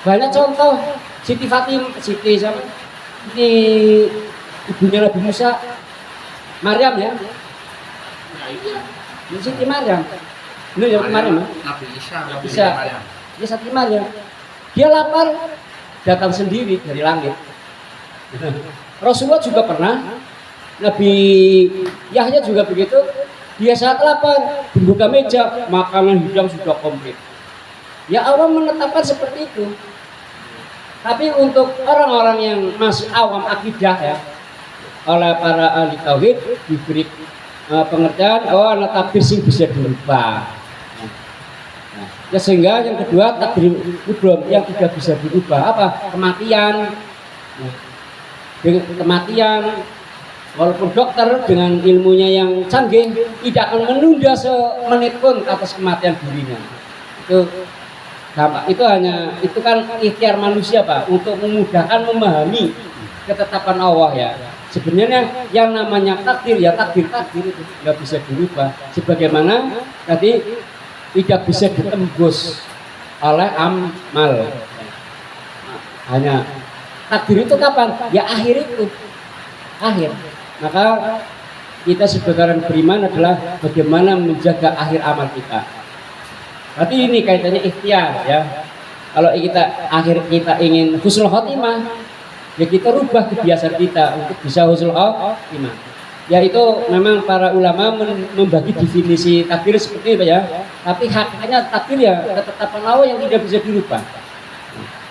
Banyak contoh. Siti sama ini ibunya Nabi Musa, Maryam ya. Ini Siti Maryam. Ini yang Maryam. Nabi Isa. Dia Siti Maryam. Dia lapar, datang sendiri dari langit. Rasulullah juga pernah, Nabi Yahya juga begitu. Dia saat lapar, membuka meja, makanan hidang sudah komplit. Ya Allah menetapkan seperti itu. Tapi untuk orang-orang yang masih awam akidah ya, oleh para ahli tauhid diberi pengertian, anak takdir sing bisa dirubah. Nah, ya sehingga yang kedua takdir kubro yang tidak bisa dirubah apa? Kematian. Nah, dengan kematian, walaupun dokter dengan ilmunya yang canggih tidak akan menunda semenit pun atas kematian dirinya. Itu kan ikhtiar manusia Pak untuk memudahkan memahami ketetapan Allah ya. Sebenarnya yang namanya takdir ya takdir itu nggak bisa dirubah. Sebagaimana tadi tidak bisa ditembus oleh amal. Hanya takdir itu kapan? Ya akhir itu. Akhir. Maka kita sebagai orang beriman adalah bagaimana menjaga akhir amal kita. Berarti ini kaitannya ikhtiar ya. Kalau kita ingin husnul khotimah, ya kita rubah kebiasaan kita untuk bisa husnul khotimah. Ya itu memang para ulama membagi definisi takdir seperti itu ya. Tapi hakikatnya takdir ya ketetapan Allah yang tidak bisa dirubah.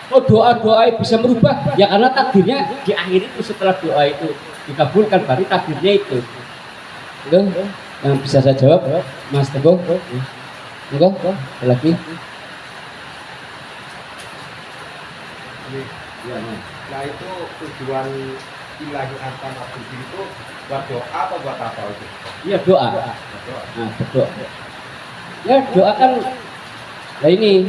Oh doa-doa bisa merubah ya karena takdirnya di akhir itu, setelah doa itu dikabulkan berarti takdirnya itu yang bisa saya jawab Mas Teguh. Enggak lagi nah itu tujuan ilahi antam abdi itu buat doa atau buat apa itu? Iya doa. Nah berdoa ya doa kan nah ini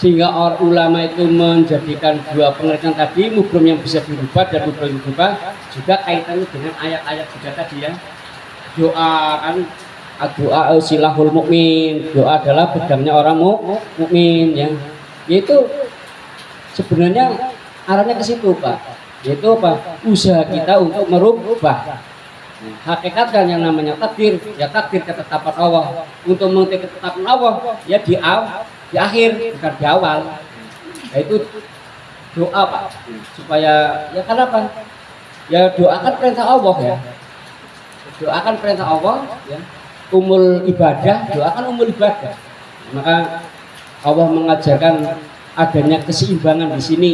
sehingga orang ulama itu menjadikan dua pengertian tadi, mubrom yang bisa dirubah dan mubrom yang dirubah juga kaitannya dengan ayat-ayat juga tadi ya. doa kan, doa silahul mukmin, doa adalah pedangnya orang mukmin ya. Yaitu sebenarnya arahnya ke situ Pak. Yaitu apa? Usaha kita untuk merubah. Hakikat kan yang namanya takdir, ya takdir ketetapan Allah. Untuk mengikuti ketetapan Allah ya di akhir bukan di awal. Yaitu doa Pak, supaya ya kenapa? Ya doakan perintah Allah ya. Doakan perintah Allah ya. Umul ibadah, doakan umul ibadah. Maka Allah mengajarkan adanya keseimbangan di sini.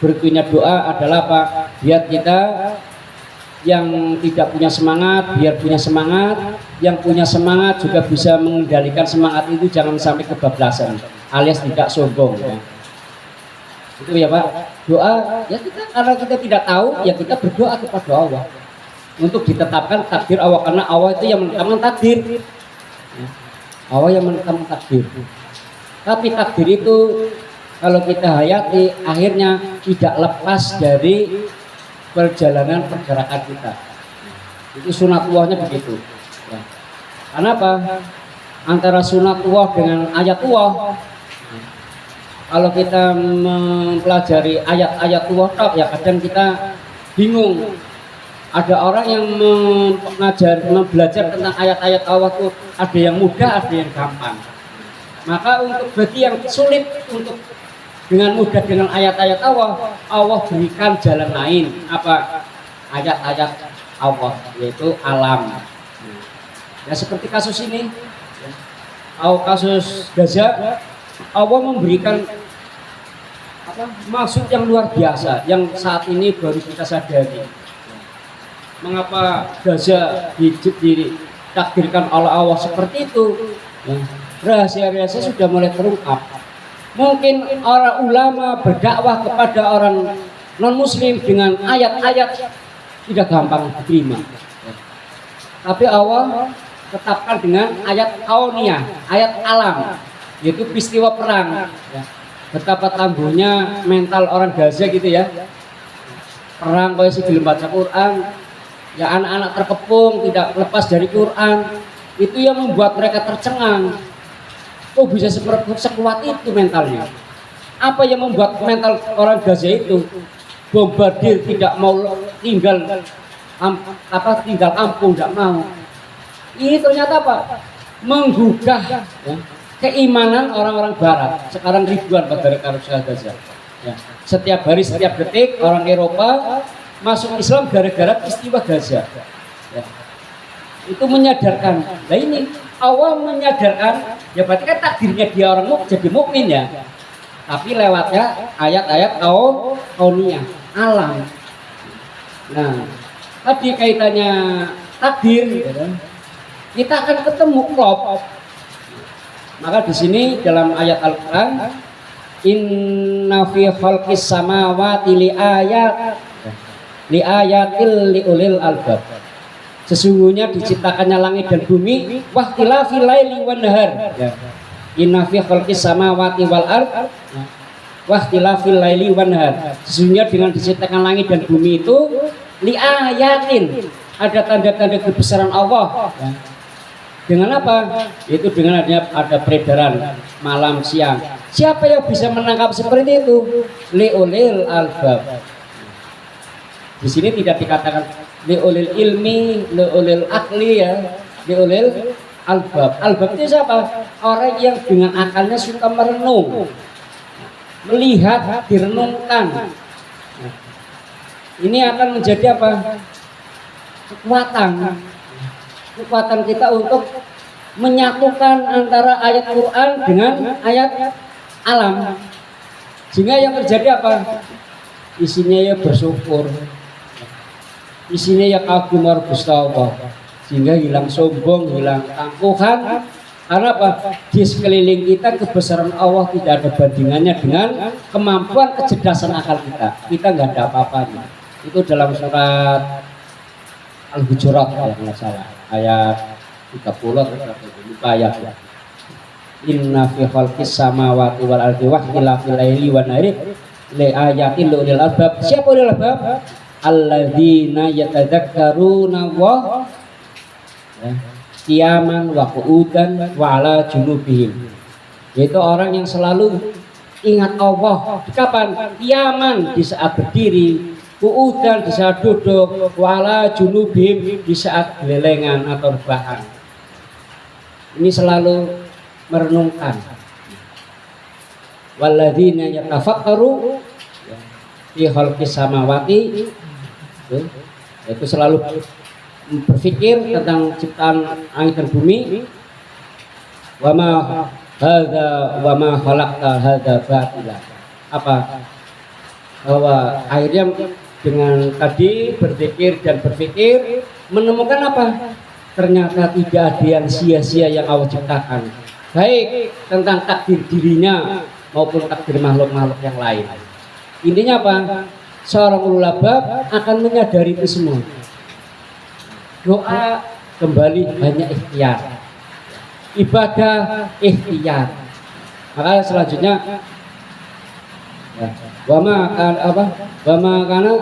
Berikutnya doa adalah apa? Biar kita yang tidak punya semangat biar punya semangat, yang punya semangat juga bisa mengendalikan semangat itu, jangan sampai kebablasan alias tidak sombong ya. Itu ya Pak. Doa ya kita, karena kita tidak tahu ya kita berdoa kepada Allah untuk ditetapkan takdir Allah, karena Allah itu yang menetapkan takdir ya. Allah yang menetapkan takdir. Tapi takdir itu kalau kita hayati akhirnya tidak lepas dari perjalanan pergerakan kita. Itu sunatullahnya begitu ya. Karena apa? Antara sunatullah dengan ayatullah, kalau kita mempelajari ayat-ayat Allah ya kadang kita bingung. Ada orang yang belajar tentang ayat-ayat Allah itu ada yang mudah, ada yang gampang. Maka untuk bagi yang sulit untuk dengan mudah dengan ayat-ayat Allah, Allah berikan jalan lain. Apa? Ayat-ayat Allah, yaitu alam. Ya seperti kasus ini, kasus Gaza, Allah memberikan maksud yang luar biasa yang saat ini baru kita sadari. Mengapa Gaza ditakdirkan oleh Allah seperti itu? Rahasia-rahasia sudah mulai terungkap. Mungkin orang ulama berdakwah kepada orang non-muslim dengan ayat-ayat tidak gampang diterima. Tapi Allah tetapkan dengan ayat kauniyah, ayat alam, yaitu peristiwa perang. Betapa tangguhnya mental orang Gaza gitu ya. Perang kayak si belum baca Quran, ya anak-anak terkepung tidak lepas dari Quran, itu yang membuat mereka tercengang. Oh bisa sekuat itu mentalnya. Apa yang membuat mental orang Gaza itu bombardir, tidak mau tinggal kampung, tidak mau. Ini ternyata apa? Menggugah ya, keimanan orang-orang Barat. Sekarang ribuan gara-gara Gaza. Ya. Setiap hari, setiap detik orang Eropa masuk Islam gara-gara peristiwa Gaza. Ya. Itu menyadarkan. Nah ini Allah menyadarkan, ya berarti kan takdirnya dia orang jadi mukmin ya. Tapi lewatnya ayat-ayat kauniyah, alam. Nah, tadi kaitannya takdir, ya, kita akan ketemu klop. Maka di sini dalam ayat Al-Quran, inna fi khalqis samawati li ayatil li ulil albab. Sesungguhnya diciptakannya langit dan bumi, wahtilafil laili wan nahar. Inna fi khalqis samawati wal ard wahtilafil laili wan nahar. Sesungguhnya dengan diciptakan langit dan bumi itu li ayatin, ada tanda-tanda kebesaran Allah. Dengan apa? Itu dengan ada peredaran malam siang. Siapa yang bisa menangkap seperti itu? Li ulil albab. Di sini tidak dikatakan liulil ilmi, liulil akli ya, liulil albab. Albab itu siapa? Orang yang dengan akalnya suka merenung, melihat, direnungkan. Ini akan menjadi apa? Kekuatan kita untuk menyatukan antara ayat Quran dengan ayat alam. Sehingga yang terjadi apa? Isinya ya bersyukur, isinya ya kagum Allah, sehingga hilang sombong, hilang tangkuhan. Karena apa? Di sekeliling kita kebesaran Allah tidak ada bandingannya dengan kemampuan kecerdasan akal kita. Kita nggak ada apa-apanya. Itu dalam surat Al-Hujurat kalau nggak salah, ayat 30 lupa ayat ya. Inna fi khalqis samawati wal ardi wa ikhtilafil laili wan nahari li ayatin lil albab. Siapa ulil albab? Alladzina yatadzakkaruna wa ya, qiyaman wa qu'udan wa ala junubihim, yaitu orang yang selalu ingat Allah di kapan? Qiyaman, di saat berdiri, qu'udan, di saat duduk, wa ala junubihim, di saat lelengan atau rebahan. Ini selalu merenungkan. Walladzina yatafakkaru fi khalqis samawati, itu selalu berpikir tentang ciptaan langit dan bumi. Wa ma hadza wa ma khalaqta hadza batila. Apa? Bahwa akhirnya dengan tadi berpikir dan berpikir menemukan apa? Ternyata tidak ada yang sia-sia yang Allah ciptakan, baik tentang takdir dirinya maupun takdir makhluk-makhluk yang lain. Intinya apa? Seorang ulul albab akan menyadari itu semua. Doa kembali hanya ikhtiar, ibadah ikhtiar. Maka selanjutnya ya, wama kan apa? Wama kana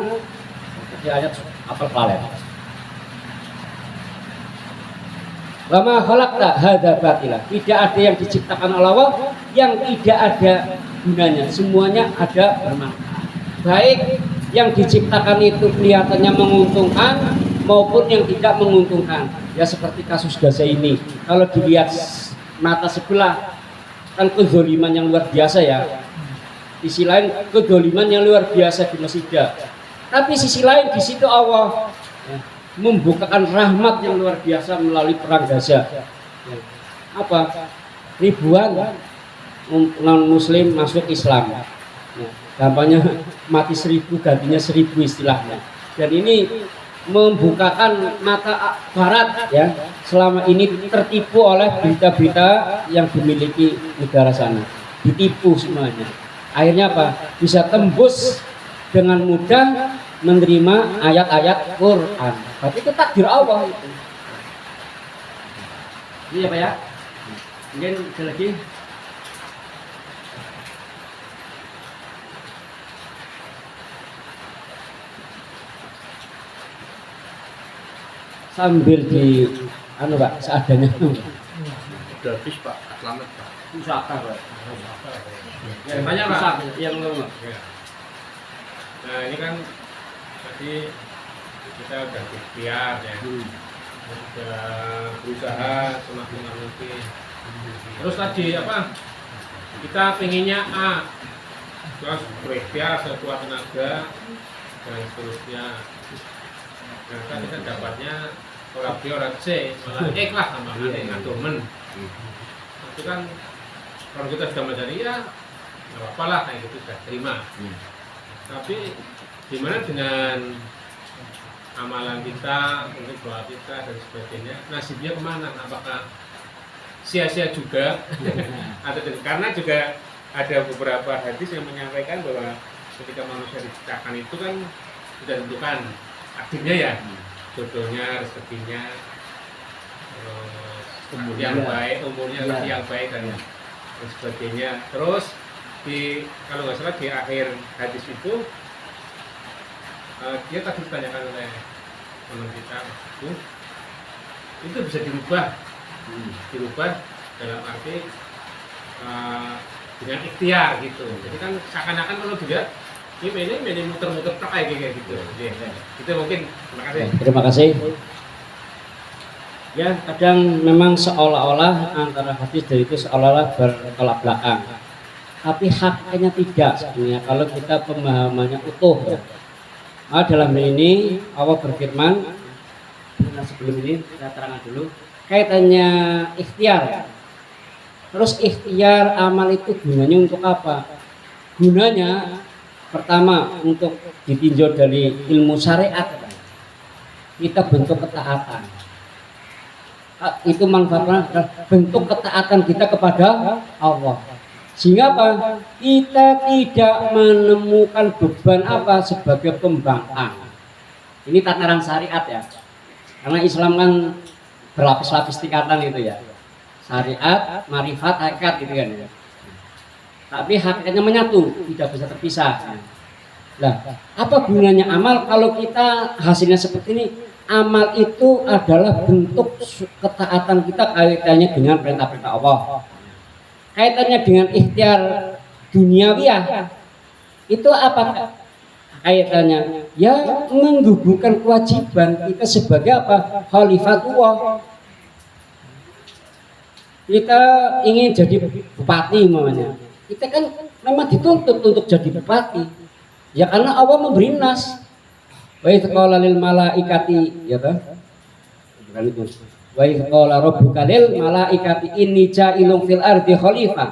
di ayat apa palen? Wama khalaqta hadza batila. Tidak ada yang diciptakan oleh Allah yang tidak ada gunanya. Semuanya ada bermanfaat. Baik yang diciptakan itu kelihatannya menguntungkan maupun yang tidak menguntungkan. Ya seperti kasus Gaza ini. Kalau dilihat mata sebelah kan kezaliman yang luar biasa ya. Sisi lain kezaliman yang luar biasa di Mesir. Tapi sisi lain di situ Allah membukakan rahmat yang luar biasa melalui perang Gaza. Apa? Ribuan non muslim masuk Islam. Gampangnya mati 1000 gantinya 1000 istilahnya. Dan ini membukakan mata barat ya, selama ini tertipu oleh berita-berita yang dimiliki negara sana. Ditipu semuanya. Akhirnya apa? Bisa tembus dengan mudah menerima ayat-ayat Quran. Berarti itu takdir Allah itu. Ini apa ya? Mungkin ada lagi. Sambil di anu Pak, seadanya. Udah habis Pak, selamat Pak. Usahakan Pak. Ya, banyak Pak. Yang ngomong. Nah ini kan tadi kita udah ikhtiar ya, udah berusaha semaksimal mungkin. Terus tadi apa? Kita pengennya A, terus berikhtiar sekuat tenaga dan seterusnya. Nah kan kita dapatnya orang B orang C, malah ikhlas sama ngatur men. Itu kan kalau kita sudah mencari ya nggak apa-apa lah kayak gitu sudah terima. Tapi gimana dengan amalan kita, untuk doa kita dan sebagainya, nasibnya kemana? Apakah sia-sia juga? Atau karena juga ada beberapa hadis yang menyampaikan bahwa ketika manusia diciptakan itu kan sudah tentukan takdirnya ya, jodohnya, rezekinya, yang baik, umurnya yang baik dan sebagainya. Terus kalau nggak salah di akhir hadis itu dia tadi ditanyakan oleh teman kita itu bisa dirubah dalam arti dengan ikhtiar gitu. Jadi kan seakan-akan kalau dilihat ini muter-muter kayak gitu. Itu mungkin. Terima kasih. Terima kasih. Ya kadang memang seolah-olah antara hadis dari itu seolah-olah bertolak belakang. Tapi hakikatnya tidak sebenarnya kalau kita pemahamannya utuh ya. Dalam ini Allah berfirman, sebelum ini saya terangkan dulu kaitannya ikhtiar. Terus ikhtiar amal itu gunanya untuk apa? Gunanya pertama untuk ditinjau dari ilmu syariat, kita bentuk ketaatan. Itu manfaatnya bentuk ketaatan kita kepada Allah. Sehingga apa? Kita tidak menemukan beban apa sebagai pembangkang. Ini tataran syariat ya. Karena Islam kan berlapis-lapis tingkatan itu ya. Syariat, marifat, hakikat gitu kan ya. Tapi hakikatnya menyatu, tidak bisa terpisah. Nah, apa gunanya amal kalau kita hasilnya seperti ini? amal itu adalah bentuk ketaatan kita kaitannya dengan perintah-perintah Allah. Kaitannya dengan ikhtiar duniawiyah itu apa kaitannya? Ya menggugurkan kewajiban kita sebagai apa? Khalifatullah. Kita ingin jadi bupati namanya. Kita kan memang dituntut untuk jadi bupati. Ya karena Allah memberi nas. Wa idz qala lil malaikati ya kan? Bukan itu. Wa idz qala rabbuka lil malaikati inni ja'ilun fil ardi khalifah.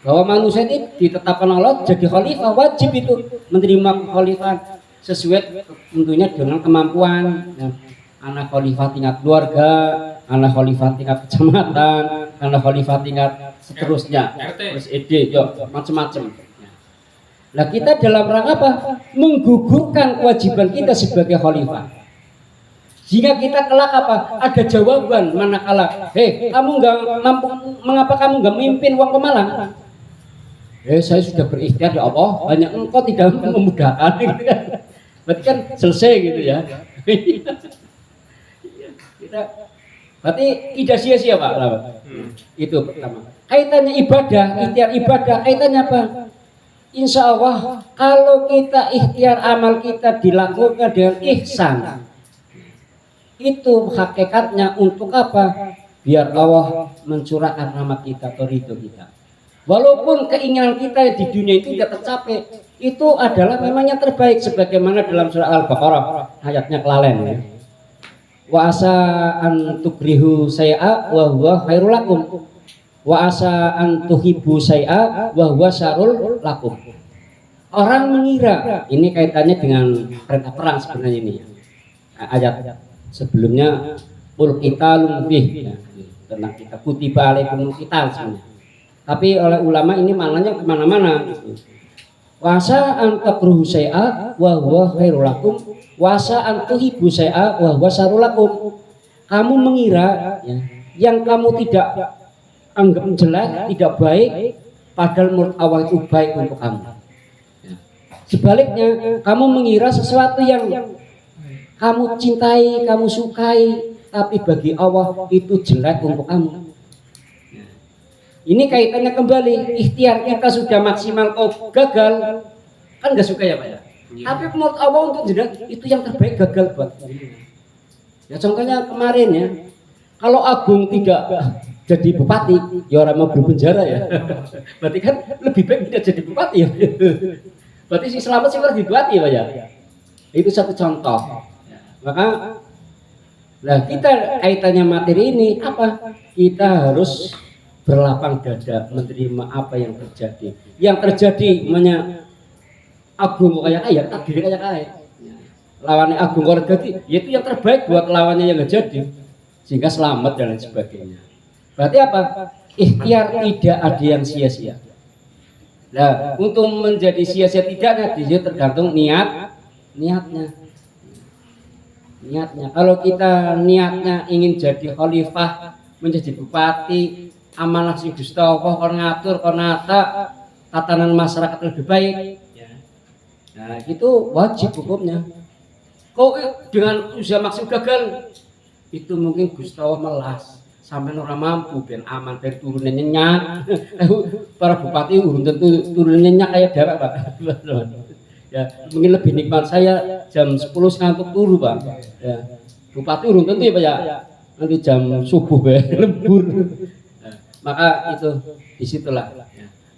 Bahwa manusia itu ditetapkan Allah jadi khalifah, wajib itu menerima khalifah sesuai tentunya dengan kemampuan. Ya. Anak khalifah tingkat keluarga, anak khalifah tingkat kecamatan, anak khalifah tingkat seterusnya, terus ED, macam-macam. Nah kita dalam rangka apa? Menggugurkan kewajiban kita sebagai khalifah. Jika kita kelak apa? Ada jawaban manakala, kamu nggak mampu, mengapa kamu nggak mimpin uang Pemalang? Saya sudah berikhtiar ya Allah, hanya engkau tidak memudahkan, gitu kan? Berarti kan selesai gitu ya. Kita berarti tidak sia-sia Pak. Itu pertama. Kaitannya ibadah, ikhtiar ibadah, kaitannya apa? Insya Allah kalau kita ikhtiar amal kita dilakukan dengan ihsan, itu hakikatnya untuk apa? Biar Allah mencurahkan rahmat kita atau ridho kita. Walaupun keinginan kita di dunia itu tidak tercapai, itu adalah memang yang terbaik sebagaimana dalam surah Al-Baqarah ayatnya kelalen ya. Wa asa an tukrihu say'a wa huwa khairul lakum. Wa asa an tuhibbu say'a wa huwa syarrul lakum. Orang mengira, ini kaitannya dengan perintah perang sebenarnya ini. Ayat sebelumnya qul qitalun bih ya, tentang kita kutiba alaikumul qital sebenarnya. Tapi oleh ulama ini maknanya kemana-mana. Wasa antakruhu say'a wa huwa khairul lakum, wasa antuhibu say'a wa huwa syarrul lakum. Kamu mengira ya, yang kamu tidak anggap jelek, tidak baik, padahal menurut Allah itu baik untuk kamu. Ya. Sebaliknya, kamu mengira sesuatu yang kamu cintai, kamu sukai, tapi bagi Allah itu jelek untuk kamu. Ini kaitannya kembali, ikhtiar kita sudah maksimal, kau gagal, kan nggak suka ya Pak ya? Tapi menurut Allah untuk jelek itu yang terbaik, gagal buat. Ya contohnya kemarin ya, kalau Agung tidak jadi bupati, ya orang mau berpenjara ya. Berarti kan lebih baik tidak jadi bupati ya. Berarti si Selamat sih lebih bupati ya Pak ya. Itu satu contoh. Maka, nah kita kaitannya materi ini apa? Kita harus berlapang dada menerima apa yang terjadi. Yang terjadi Agung kayak kaya, takdir kayak kaya. Lawannya Agung kalau jadi, ya itu yang terbaik buat lawannya yang nggak jadi, sehingga selamat dan lain sebagainya. Berarti apa? Ikhtiar tidak ada yang sia-sia. Nah, untuk menjadi sia-sia tidaknya, di situ tergantung niatnya. Kalau kita niatnya ingin jadi khalifah, menjadi bupati, amanah si Gusti Allah kon ngatur kon nata tatanan masyarakat lebih baik. Nah, itu wajib hukumnya. Kok dengan usaha maksimal gagal, itu mungkin Gusti Allah melas sampai orang mampu ben aman dari turunnya nyenyak. Para bupati urun tentu turunnya nyenyak kayak darat Pak. Ya, mungkin lebih nikmat saya jam 10 ngantuk turu Pak. Ya. Bupati urun tentu ya Pak ya. Nanti jam subuh lembur. Maka itu disitulah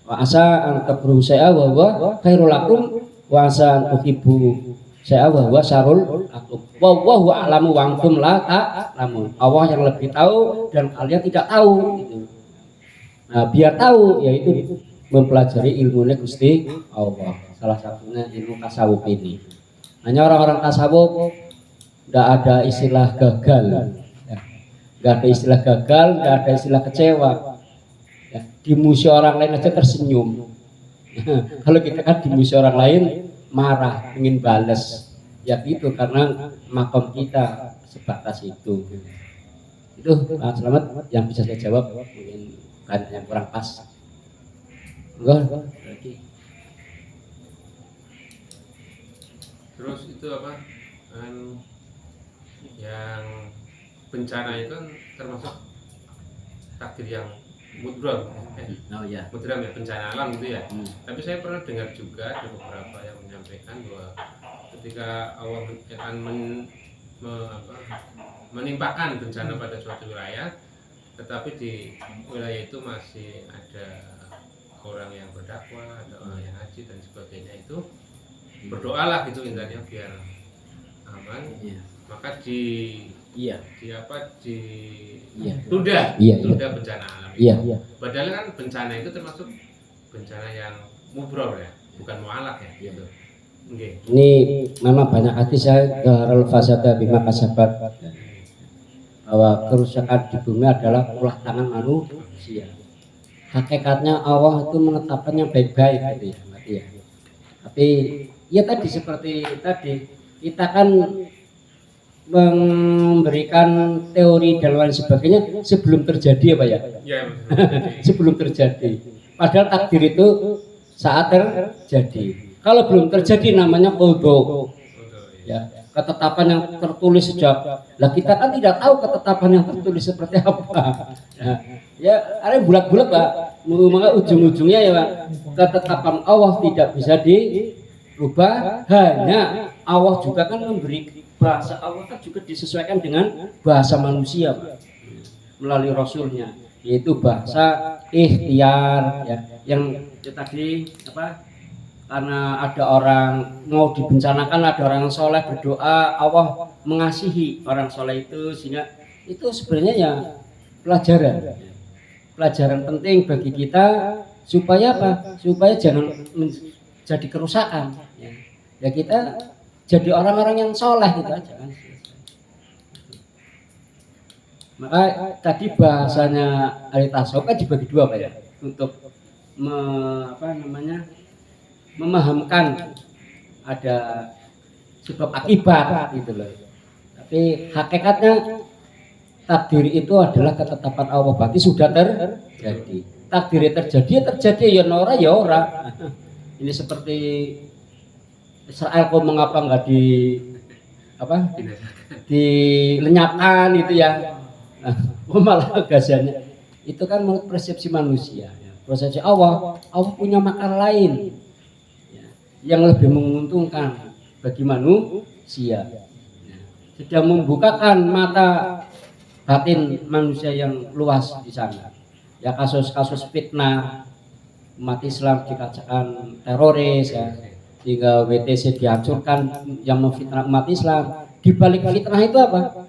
wa asa an takruhu syai'a wa huwa khairul lakum wa asa an tuhibbu syai'a wa huwa syarrul lakum wallahu a'lamu wa antum la ta'lamun. Allah yang lebih tahu dan kalian tidak tahu gitu. Nah biar tahu yaitu mempelajari ilmunya Gusti Allah, salah satunya ilmu tasawuf ini. Hanya orang-orang tasawuf tidak ada istilah gagal, nggak ada istilah gagal, nggak ada istilah kecewa. Ya, di musuh orang lain aja tersenyum. Kalau kita kan di musuh orang lain marah, ingin balas. Ya gitu karena makom kita sebatas itu. Itu Pak Selamat yang bisa saya jawab, mungkin bukan yang kurang pas. Enggak. Terus itu apa? yang bencana itu kan termasuk takdir yang mudram, Oh ya. mudram ya, bencana alam gitu ya. Hmm. Tapi saya pernah dengar juga ada beberapa yang menyampaikan bahwa ketika Allah akan menimpakan bencana pada suatu wilayah, tetapi di wilayah itu masih ada orang yang berdakwah, ada orang yang haji dan sebagainya, itu berdoalah gitu intinya biar aman. Iya. Maka di Iya. Iya. Iya. tunda bencana alam. Iya. Padahal kan bencana itu termasuk bencana yang mubror ya, bukan mualak ya gitu. Nggih. Ini memang banyak hadis saya Darul Fasada Bima Kasabat, bahwa kerusakan di bumi adalah ulah tangan manusia. Hakikatnya Allah itu menetapkan yang baik-baik gitu ya, berarti ya. Tapi ya tadi seperti tadi kita kan memberikan teori dan lain sebagainya sebelum terjadi apa ya? Ya, Sebelum terjadi. Padahal takdir itu saat terjadi. Kalau belum terjadi namanya qadha. Ya, ketetapan yang tertulis sejak. Lah kita kan tidak tahu ketetapan yang tertulis seperti apa. Ya, ada bulat-bulat Pak. Maka ujung-ujungnya ya Pak, ketetapan Allah tidak bisa dirubah. Hanya Allah juga kan memberi bahasa Allah kan juga disesuaikan dengan bahasa manusia Pak, melalui Rasulnya, yaitu bahasa ikhtiar ya, yang tadi apa, karena ada orang mau dibencanakan, ada orang soleh berdoa, Allah mengasihi orang soleh itu, sehingga itu sebenarnya ya pelajaran penting bagi kita supaya apa? Supaya jangan menjadi kerusakan ya kita jadi orang-orang yang soleh gitu aja kan. Maka tadi bahasanya ahli tasawuf kan dibagi dua Pak ya, untuk memahamkan ada sebab akibat gitu loh. Tapi hakikatnya takdir itu adalah ketetapan Allah, berarti sudah terjadi. Takdir terjadi ya ora ya ora. Ini seperti Israel kok mengapa nggak dilenyapkan itu ya, malah gazanya itu kan menurut persepsi manusia ya. Persepsi Allah punya makar lain ya, yang lebih menguntungkan bagi manusia ya. Sedang membukakan mata batin manusia yang luas di sana ya, kasus-kasus fitnah umat Islam dikatakan teroris ya, sehingga WTC dihancurkan yang memfitnah umat Islam. Di balik fitnah itu apa?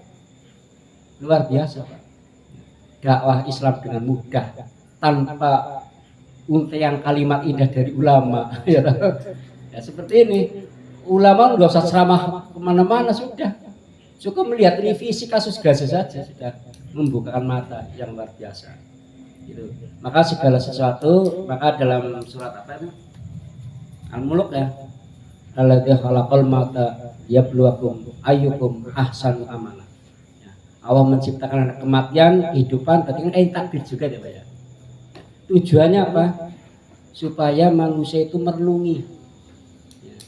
Luar biasa Pak. Dakwah Islam dengan mudah tanpa untayan kalimat indah dari ulama ya, seperti ini. Ulama nggak usah ceramah kemana-mana, sudah cukup melihat revisi kasus Gaza saja sudah membukakan mata yang luar biasa gitu. Maka segala sesuatu, maka dalam surat apa itu Al-Mulk ya, alladzi khalaqal mauta yabluwakum ayyukum ahsanu amala. Ya, Allah menciptakan kematian, kehidupan, berarti kan takdir juga ya Pak ya. Tujuannya apa? Supaya manusia itu merlungi. Ya,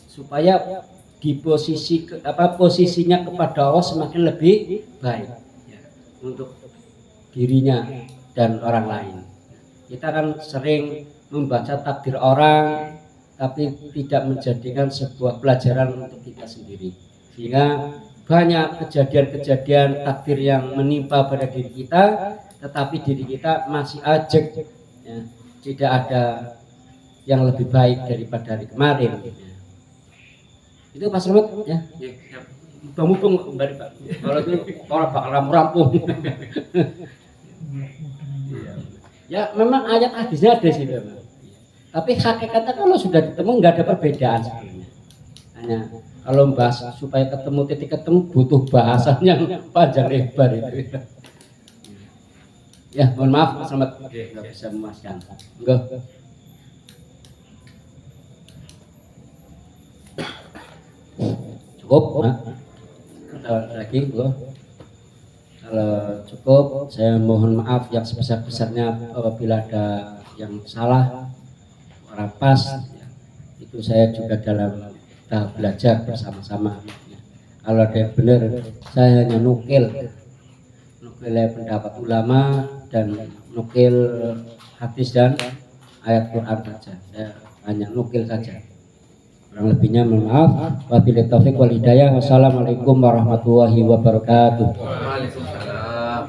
supaya di posisinya kepada Allah semakin lebih baik ya, untuk dirinya dan orang lain. Kita kan sering membaca takdir orang tapi tidak menjadikan sebuah pelajaran untuk kita sendiri, sehingga banyak kejadian-kejadian takdir yang menimpa pada diri kita, tetapi diri kita masih ajek ya, tidak ada yang lebih baik daripada hari kemarin ya. Itu Pak Slamet ya, mumpung kembali Pak, kalau itu orang bakal rampung. Ya memang ayat hadisnya ada sih Pak. Tapi hakikatnya kalau sudah ditemu nggak ada perbedaan sebenarnya. Hanya kalau membahas supaya ketemu titik ketemu butuh bahasan yang panjang lebar itu. Ya mohon maaf Slamet nggak bisa memuaskan. Enggak. Cukup. Lagi gua. Kalau cukup, saya mohon maaf yang sebesar-besarnya apabila ada yang salah. Pas ya. Itu saya juga dalam tahap belajar bersama-sama ya. Kalau ada yang benar, saya hanya nukil pendapat ulama dan nukil hadis dan ayat Quran saja. Saya hanya nukil saja. Kurang lebihnya mohon maaf. Wabillahi taufiq wal hidayah. Wassalamualaikum warahmatullahi wabarakatuh. Waalaikumsalam.